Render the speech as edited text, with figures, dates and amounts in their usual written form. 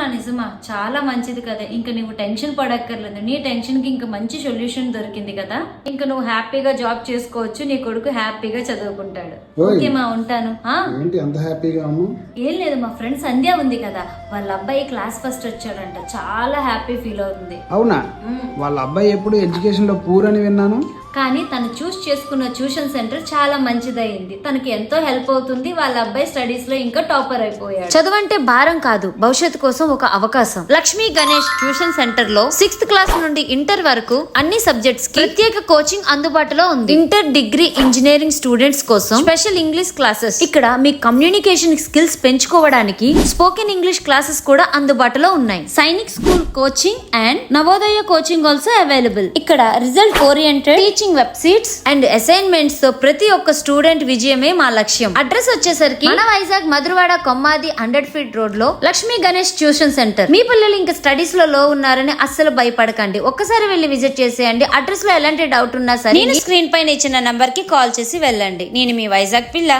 అవునా నిజమా? చాలా మంచిది కదా. ఇంకా నువ్వు టెన్షన్ పడక్కర్లేదు. నీ టెన్షన్ కి ఇంకా మంచి సొల్యూషన్ దొరికింది కదా. ఇంకా నువ్వు హ్యాపీగా జాబ్ చేసుకోవచ్చు, నీ కొడుకు హ్యాపీగా చదువుకుంటాడు. ఓకే మా, ఉంటాను. ఏంటి అంత హ్యాపీగా ఉన్నావు? ఏం లేదు, మా ఫ్రెండ్ సంధ్య ఉంది కదా, వాళ్ళ అబ్బాయి క్లాస్ ఫస్ట్ వచ్చాడంట, చాలా హ్యాపీ ఫీల్ అవుతుంది. అవునా? వాళ్ళ అబ్బాయి ఎప్పుడు ఎడ్యుకేషన్ లో పూర్ అని విన్నాను. కానీ తను చూస్ చేసుకున్న ట్యూషన్ సెంటర్ చాలా మంచిదైంది. తనకి ఎంతో హెల్ప్ అవుతుంది. వాళ్ళ అబ్బాయి స్టడీస్ లో ఇంకా టాపర్ అయిపోయాడు. చదువు అంటే భారం కాదు, భవిష్యత్తు కోసం ఒక అవకాశం. లక్ష్మీ గణేష్ ట్యూషన్ సెంటర్ లో 6th క్లాస్ నుండి ఇంటర్ వరకు అన్ని సబ్జెక్ట్స్ కి ప్రత్యేక కోచింగ్ అందుబాటులో ఉంది. ఇంటర్, డిగ్రీ, ఇంజనీరింగ్ స్టూడెంట్స్ కోసం స్పెషల్ ఇంగ్లీష్ క్లాసెస్. ఇక్కడ మీ కమ్యూనికేషన్ స్కిల్స్ పెంచుకోవడానికి స్పోకెన్ ఇంగ్లీష్ క్లాసెస్ కూడా అందుబాటులో ఉన్నాయి. Sainik school coaching and Navodaya coaching also available. ఇక్కడ result oriented teaching websites and assignments తో ప్రతి ఒక్క స్టూడెంట్ విజయమే మా లక్ష్యం. అడ్రస్ వచ్చేసరికి మన వైజాగ్ మధురవాడ కొమ్మాది 100 ఫీట్ రోడ్ లో లక్ష్మీ గణేష్ ట్యూషన్ సెంటర్. మీ పిల్లలు ఇంకా స్టడీస్ లో ఉన్నారని అస్సలు భయపడకండి, ఒక్కసారి వెళ్ళి విజిట్ చేసేయండి. అడ్రస్ లో ఎలాంటి డౌట్ ఉన్నా సరే నేను స్క్రీన్ పైన ఇచ్చిన నంబర్ కి కాల్ చేసి వెళ్ళండి. నేను మీ వైజాగ్ పిల్ల.